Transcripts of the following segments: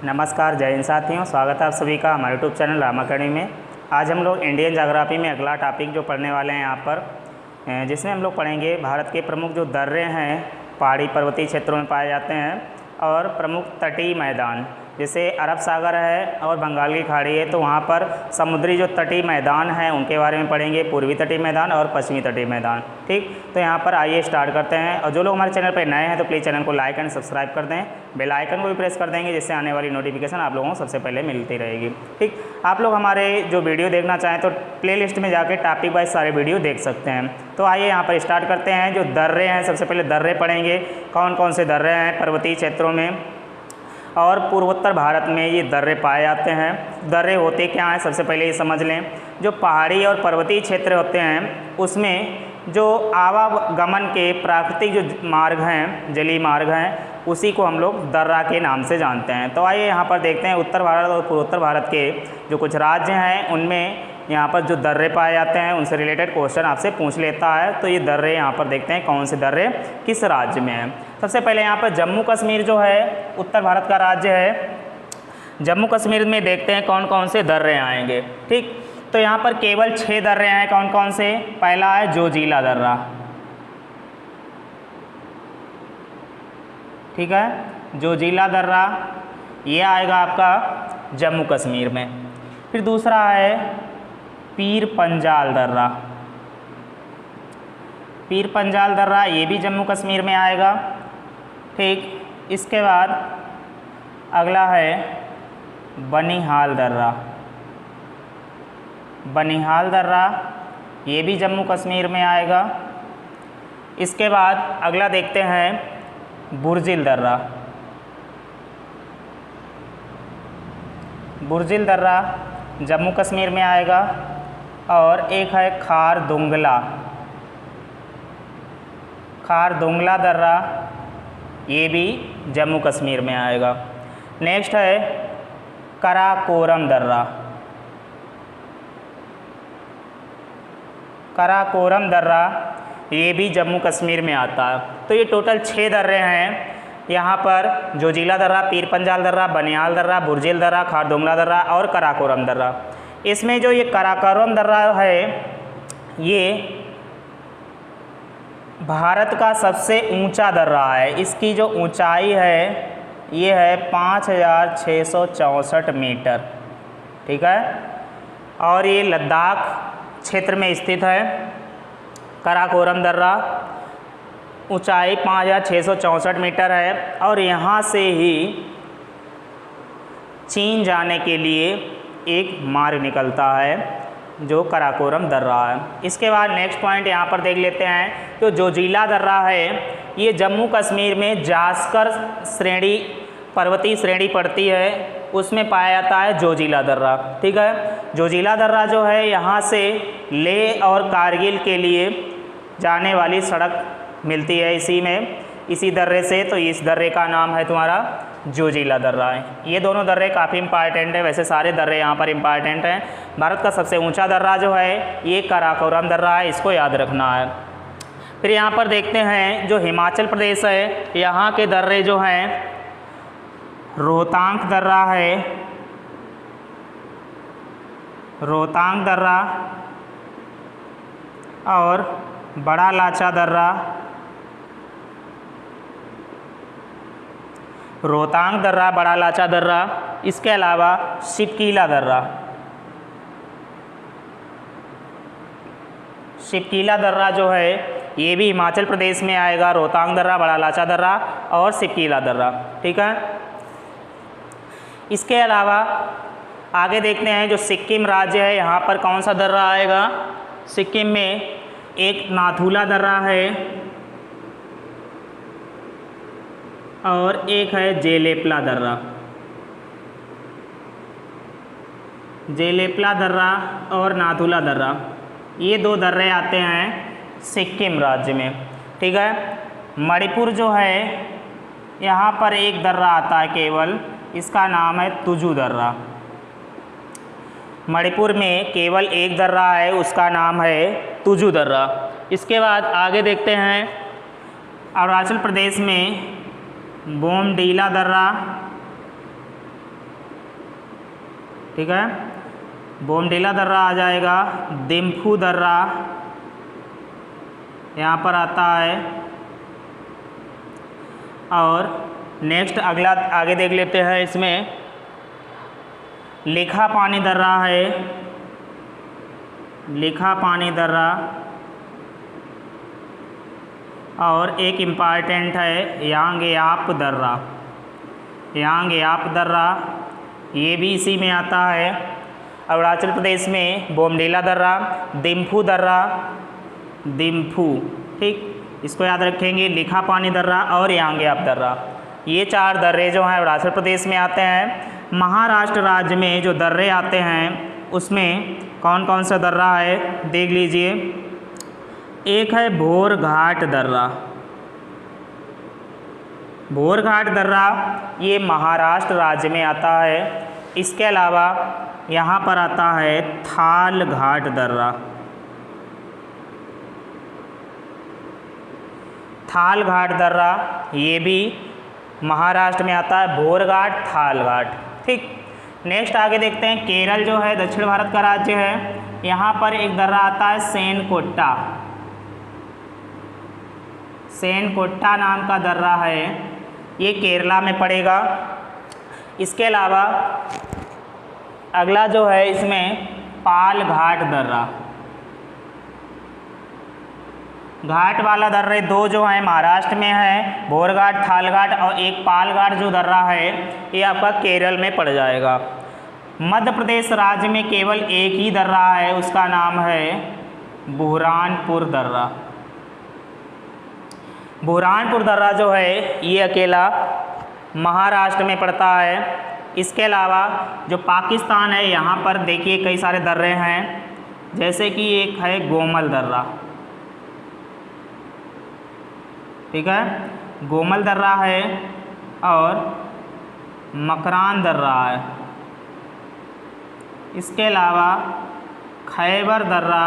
नमस्कार, जय हिंद साथियों। स्वागत है आप सभी का हमारे यूट्यूब चैनल रामा अकेडमी में। आज हम लोग इंडियन ज्योग्राफी में अगला टॉपिक जो पढ़ने वाले हैं यहाँ पर, जिसमें हम लोग पढ़ेंगे भारत के प्रमुख जो दर्रे हैं पहाड़ी पर्वतीय क्षेत्रों में पाए जाते हैं और प्रमुख तटीय मैदान, जैसे अरब सागर है और बंगाल की खाड़ी है, तो वहाँ पर समुद्री जो तटीय मैदान हैं उनके बारे में पढ़ेंगे, पूर्वी तटीय मैदान और पश्चिमी तटीय मैदान। ठीक, तो यहाँ पर आइए स्टार्ट करते हैं। और जो लोग हमारे चैनल पर नए हैं तो प्लीज़ चैनल को लाइक एंड सब्सक्राइब कर दें, बेल आइकन को भी प्रेस कर देंगे, जिससे आने वाली नोटिफिकेशन आप लोगों को सबसे पहले मिलती रहेगी। ठीक, आप लोग हमारे जो वीडियो देखना चाहें तो प्लेलिस्ट में जाकर टॉपिक वाइज सारे वीडियो देख सकते हैं। तो आइए यहाँ पर स्टार्ट करते हैं। जो दर्रे हैं, सबसे पहले दर्रे पढ़ेंगे, कौन कौन से दर्रे हैं पर्वतीय क्षेत्रों में और पूर्वोत्तर भारत में ये दर्रे पाए जाते हैं। दर्रे होते क्या हैं, सबसे पहले ये समझ लें। जो पहाड़ी और पर्वतीय क्षेत्र होते हैं उसमें जो आवागमन के प्राकृतिक जो मार्ग हैं, जलीय मार्ग हैं, उसी को हम लोग दर्रा के नाम से जानते हैं। तो आइए यहाँ पर देखते हैं उत्तर भारत और पूर्वोत्तर भारत के जो कुछ राज्य हैं उनमें यहाँ पर जो दर्रे पाए जाते हैं उनसे रिलेटेड क्वेश्चन आपसे पूछ लेता है। तो ये दर्रे यहाँ पर देखते हैं कौन से दर्रे किस राज्य में हैं। सबसे पहले यहाँ पर जम्मू कश्मीर जो है उत्तर भारत का राज्य है। जम्मू कश्मीर में देखते हैं कौन कौन से दर्रे आएंगे। ठीक, तो यहाँ पर केवल 6 दर्रे हैं। कौन कौन से? पहला है जोजिला दर्रा, ठीक है, जोजिला दर्रा ये आएगा आपका जम्मू कश्मीर में। फिर दूसरा है पीर पंजाल दर्रा। पीर पंजाल दर्रा ये भी जम्मू कश्मीर में आएगा। ठीक, इसके बाद अगला है बनिहाल दर्रा। बनिहाल दर्रा ये भी जम्मू कश्मीर में आएगा। इसके बाद अगला देखते हैं बुर्जिल दर्रा। बुर्जिल दर्रा जम्मू कश्मीर में आएगा। और एक है खारदुंगला। खारदुंगला दर्रा ये भी जम्मू कश्मीर में आएगा। नेक्स्ट है कराकोरम दर्रा। कराकोरम दर्रा ये भी जम्मू कश्मीर में आता है। तो ये टोटल 6 दर्रे हैं यहाँ पर, जोजिला दर्रा, पीर पंजाल दर्रा, बनिहाल दर्रा, बुर्जिल दर्रा, खारदुंगला दर्रा और कराकोरम दर्रा। इसमें जो ये कराकोरम दर्रा है ये भारत का सबसे ऊंचा दर्रा है। इसकी जो ऊंचाई है ये है 5664 मीटर, ठीक है, और ये लद्दाख क्षेत्र में स्थित है। कराकोरम दर्रा ऊंचाई 5664 मीटर है और यहाँ से ही चीन जाने के लिए एक मार्ग निकलता है जो कराकोरम दर्रा है। इसके बाद नेक्स्ट पॉइंट यहाँ पर देख लेते हैं। जो जोजिला दर्रा है ये जम्मू कश्मीर में जास्कर श्रेणी, पर्वतीय श्रेणी पड़ती है, उसमें पाया जाता है जोजिला दर्रा। ठीक है, जोजिला दर्रा जो है यहाँ से लेह और कारगिल के लिए जाने वाली सड़क मिलती है इसी दर्रे से। तो इस दर्रे का नाम है तुम्हारा जोजिला दर्रा है। ये दोनों दर्रे काफ़ी इंपॉर्टेंट है, वैसे सारे दर्रे यहाँ पर इंपॉर्टेंट हैं। भारत का सबसे ऊंचा दर्रा जो है ये कराकोरम दर्रा है, इसको याद रखना है। फिर यहाँ पर देखते हैं जो हिमाचल प्रदेश है, यहाँ के दर्रे जो हैं रोहतांग दर्रा है, रोहतांग दर्रा और बड़ा लाचा दर्रा। रोहतांग दर्रा, बड़ा लाचा दर्रा, इसके अलावा शिपकीला दर्रा। शिपकीला दर्रा जो है ये भी हिमाचल प्रदेश में आएगा। रोहतांग दर्रा, बड़ा लाचा दर्रा और शिपकीला दर्रा, ठीक है। इसके अलावा आगे देखते हैं जो सिक्किम राज्य है, यहाँ पर कौन सा दर्रा आएगा? सिक्किम में एक नाथुला दर्रा है और एक है जेलेपला दर्रा। जेलेपला दर्रा और नाथुला दर्रा ये 2 दर्रे आते हैं सिक्किम राज्य में, ठीक है। मणिपुर जो है यहाँ पर एक दर्रा आता है केवल, इसका नाम है तुजू दर्रा। मणिपुर में केवल एक दर्रा है, उसका नाम है तुजू दर्रा। इसके बाद आगे देखते हैं अरुणाचल प्रदेश में बोमडीला दर्रा ठीक है। बोमडिला दर्रा आ जाएगा, दिम्फू दर्रा यहाँ पर आता है। और नेक्स्ट अगला आगे देख लेते हैं, इसमें लिखा पानी दर्रा है, लिखा पानी दर्रा। और एक इम्पॉर्टेंट है यांगयाप दर्रा, यांगयाप दर्रा, ये भी इसी में आता है। अरुणाचल प्रदेश में बोमडिला दर्रा, दिम्फू दर्रा, दिम्फू, ठीक, इसको याद रखेंगे, लिखा पानी दर्रा और यांगयाप दर्रा। ये 4 दर्रे जो हैं अरुणाचल प्रदेश में आते हैं। महाराष्ट्र राज्य में जो दर्रे आते हैं उसमें कौन कौन सा दर्रा है देख लीजिए। एक है भोरघाट दर्रा, भोरघाट दर्रा ये महाराष्ट्र राज्य में आता है। इसके अलावा यहाँ पर आता है थालघाट दर्रा, थालघाट दर्रा ये भी महाराष्ट्र में आता है, भोरघाट, थालघाट, ठीक। नेक्स्ट आगे देखते हैं, केरल जो है दक्षिण भारत का राज्य है, यहाँ पर एक दर्रा आता है सेनकोट्टा, सेनकोट्टा नाम का दर्रा है, ये केरला में पड़ेगा। इसके अलावा अगला जो है इसमें पालघाट दर्रा, घाट वाला दर्रे 2 जो हैं महाराष्ट्र में है, भोरघाट, थालघाट, और एक पालघाट जो दर्रा है ये आपका केरल में पड़ जाएगा। मध्य प्रदेश राज्य में केवल एक ही दर्रा है, उसका नाम है बुरहानपुर दर्रा। बुरहानपुर दर्रा जो है ये अकेला महाराष्ट्र में पड़ता है। इसके अलावा जो पाकिस्तान है यहाँ पर देखिए कई सारे दर्रे हैं, जैसे कि एक है गोमल दर्रा, ठीक है, गोमल दर्रा है, और मकरान दर्रा है। इसके अलावा खैबर दर्रा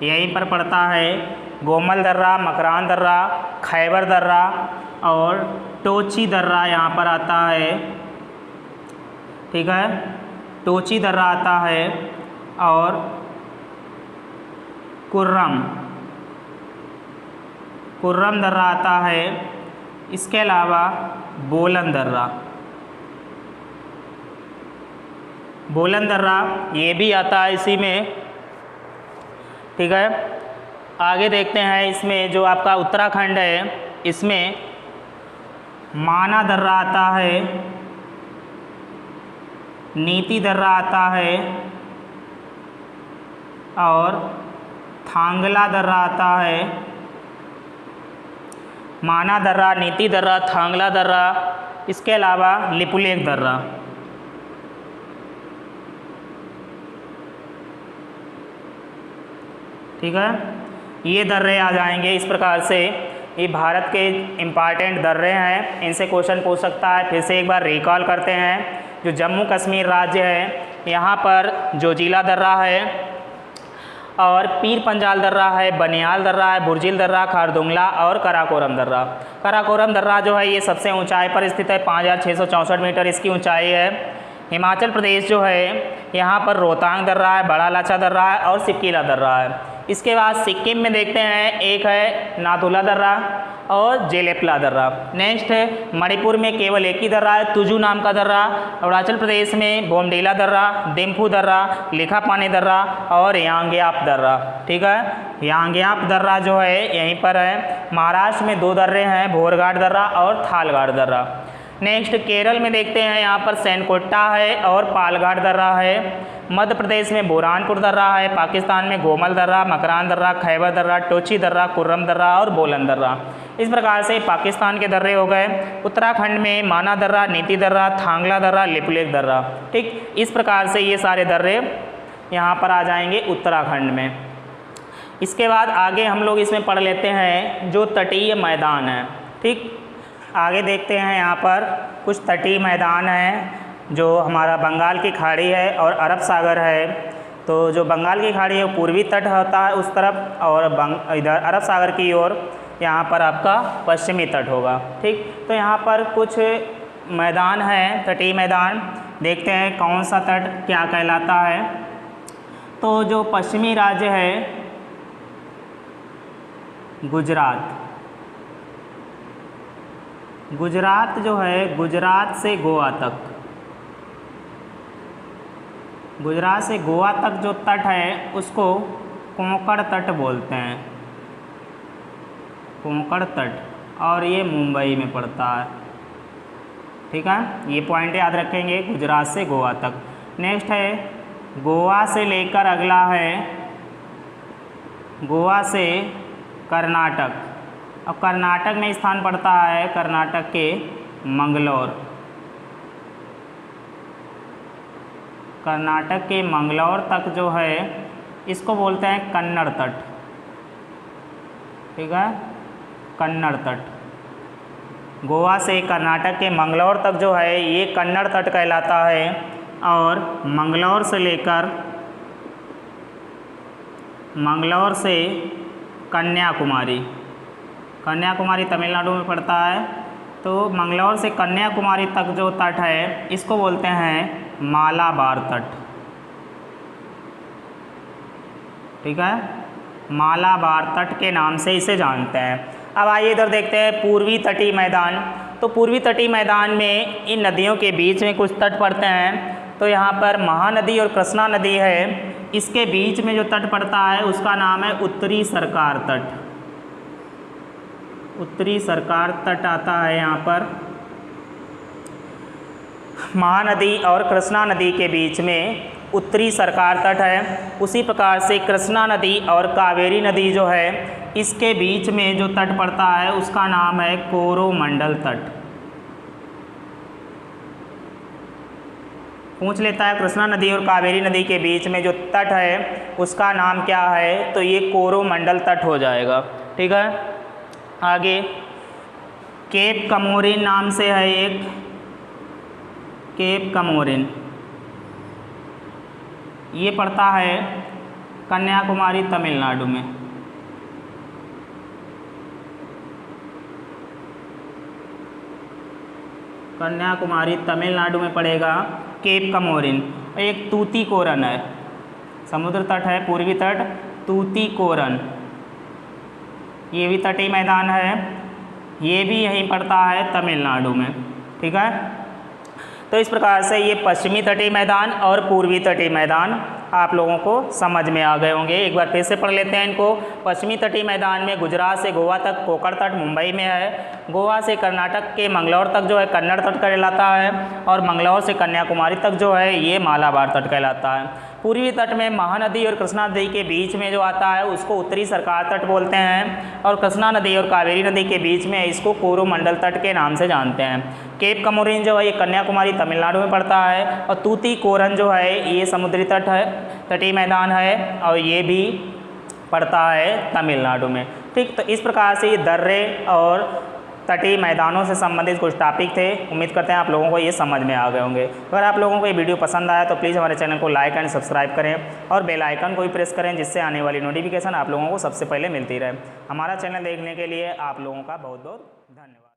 यहीं पर पड़ता है, गोमल दर्रा, मकरान दर्रा, खैबर दर्रा और टोची दर्रा यहाँ पर आता है, ठीक है, टोची दर्रा आता है, और कुर्रम दर्रा आता है। इसके अलावा बोलन दर्रा, बोलन दर्रा ये भी आता है इसी में, ठीक है। आगे देखते हैं, इसमें जो आपका उत्तराखंड है इसमें माना दर्रा आता है, नीति दर्रा आता है, और थांगला दर्रा आता है। माना दर्रा, नीति दर्रा, थांगला दर्रा, इसके अलावा लिपुलेख दर्रा, ठीक है, ये दर्रे आ जाएंगे। इस प्रकार से ये भारत के इम्पॉर्टेंट दर्रे हैं, इनसे क्वेश्चन पूछ सकता है। फिर से एक बार रिकॉल करते हैं, जो जम्मू कश्मीर राज्य है यहाँ पर जोजिला दर्रा है, और पीर पंजाल दर्रा है, बनियाल दर्रा है, बुर्जिल दर्रा, खारदुंगला और कराकोरम दर्रा। कराकोरम दर्रा जो है ये सबसे ऊंचाई पर स्थित है, 5664 मीटर इसकी ऊंचाई है। हिमाचल प्रदेश जो है यहाँ पर रोहतांग दर्रा है, बड़ा लाचा दर्रा है और सिक्किला दर्रा है। इसके बाद सिक्किम में देखते हैं, एक है नाथुला दर्रा और जेलेपला दर्रा। नेक्स्ट है मणिपुर में केवल एक ही दर्रा है, तुजू नाम का दर्रा। अरुणाचल प्रदेश में बोमडिला दर्रा, दिम्फू दर्रा, लिखा पानी दर्रा और यांगयाप दर्रा, ठीक है। यांगयाप दर्रा जो है यहीं पर है। महाराष्ट्र में 2 दर्रे हैं, भोरघाट दर्रा और थालघाट दर्रा। नेक्स्ट केरल में देखते हैं, यहाँ पर सेनकोट्टा है और पालघाट दर्रा है। मध्य प्रदेश में बुरहानपुर दर्रा है। पाकिस्तान में गोमल दर्रा, मकरान दर्रा, खैबर दर्रा, टोची दर्रा, कुर्रम दर्रा और बोलन दर्रा। इस प्रकार से पाकिस्तान के दर्रे हो गए। उत्तराखंड में माना दर्रा, नीति दर्रा, थांगला दर्रा, लिपुलेख दर्रा, ठीक। इस प्रकार से ये सारे दर्रे यहाँ पर आ जाएंगे उत्तराखंड में। इसके बाद आगे हम लोग इसमें पढ़ लेते हैं जो तटीय मैदान है, ठीक। आगे देखते हैं, यहाँ पर कुछ तटीय मैदान हैं, जो हमारा बंगाल की खाड़ी है और अरब सागर है। तो जो बंगाल की खाड़ी है वो पूर्वी तट होता है उस तरफ, और इधर अरब सागर की ओर यहाँ पर आपका पश्चिमी तट होगा, ठीक। तो यहाँ पर कुछ मैदान हैं, तटीय मैदान, देखते हैं कौन सा तट क्या कहलाता है। तो जो पश्चिमी राज्य है गुजरात, गुजरात जो है, गुजरात से गोवा तक, गुजरात से गोवा तक जो तट है उसको कोंकण तट बोलते हैं, कोंकण तट, और ये मुंबई में पड़ता है। ठीक है, ये पॉइंट याद रखेंगे, गुजरात से गोवा तक। नेक्स्ट है गोवा से लेकर अगला है गोवा से कर्नाटक, और कर्नाटक में स्थान पड़ता है कर्नाटक के मंगलौर, कर्नाटक के मंगलौर तक जो है इसको बोलते हैं कन्नड़ तट। ठीक है, कन्नड़ तट, गोवा से कर्नाटक के मंगलौर तक जो है ये कन्नड़ तट कहलाता है। और मंगलौर से लेकर, मंगलौर से कन्याकुमारी, कन्याकुमारी तमिलनाडु में पड़ता है, तो मंगलौर से कन्याकुमारी तक जो तट है इसको बोलते हैं मालाबार तट। ठीक है, मालाबार तट के नाम से इसे जानते हैं। अब आइए इधर देखते हैं पूर्वी तटीय मैदान। तो पूर्वी तटीय मैदान में इन नदियों के बीच में कुछ तट पड़ते हैं। तो यहाँ पर महानदी और कृष्णा नदी है, इसके बीच में जो तट पड़ता है उसका नाम है उत्तरी सरकार तट, उत्तरी सरकार तट आता है यहाँ पर। महानदी और कृष्णा नदी के बीच में उत्तरी सरकार तट है। उसी प्रकार से कृष्णा नदी और कावेरी नदी जो है इसके बीच में जो तट पड़ता है उसका नाम है कोरोमंडल तट। पूछ लेता है कृष्णा नदी और कावेरी नदी के बीच में जो तट है उसका नाम क्या है, तो ये कोरोमंडल तट हो जाएगा। ठीक है, आगे केप कमोरिन नाम से है एक, केप कमोरिन, ये पड़ता है कन्याकुमारी तमिलनाडु में। कन्याकुमारी तमिलनाडु में पड़ेगा केप कमोरिन। एक तूतीकोरन है, समुद्र तट है, पूर्वी तट तूतीकोरन, ये भी तटीय मैदान है, ये भी यहीं पड़ता है तमिलनाडु में। ठीक है, तो इस प्रकार से ये पश्चिमी तटीय मैदान और पूर्वी तटीय मैदान आप लोगों को समझ में आ गए होंगे। एक बार फिर से पढ़ लेते हैं इनको। पश्चिमी तटीय मैदान में गुजरात से गोवा तक कोंकण तट मुंबई में है, गोवा से कर्नाटक के मंगलौर तक जो है कन्नड़ तट कहलाता है, और मंगलौर से कन्याकुमारी तक जो है ये मालाबार तट कहलाता है। पूर्वी तट में महानदी और कृष्णा नदी के बीच में जो आता है उसको उत्तरी सरकार तट बोलते हैं, और कृष्णा नदी और कावेरी नदी के बीच में इसको कोरोमंडल तट के नाम से जानते हैं। केप कमोरिन जो है ये कन्याकुमारी तमिलनाडु में पड़ता है, और तूतीकोरन जो है ये समुद्री तट है, तटीय मैदान है, और ये भी पड़ता है तमिलनाडु में। ठीक, तो इस प्रकार से ये दर्रे और तटीय मैदानों से संबंधित कुछ टॉपिक थे। उम्मीद करते हैं आप लोगों को ये समझ में आ गए होंगे। अगर आप लोगों को ये वीडियो पसंद आया तो प्लीज़ हमारे चैनल को लाइक एंड सब्सक्राइब करें, और बेल आइकन को भी प्रेस करें, जिससे आने वाली नोटिफिकेशन आप लोगों को सबसे पहले मिलती रहे। हमारा चैनल देखने के लिए आप लोगों का बहुत बहुत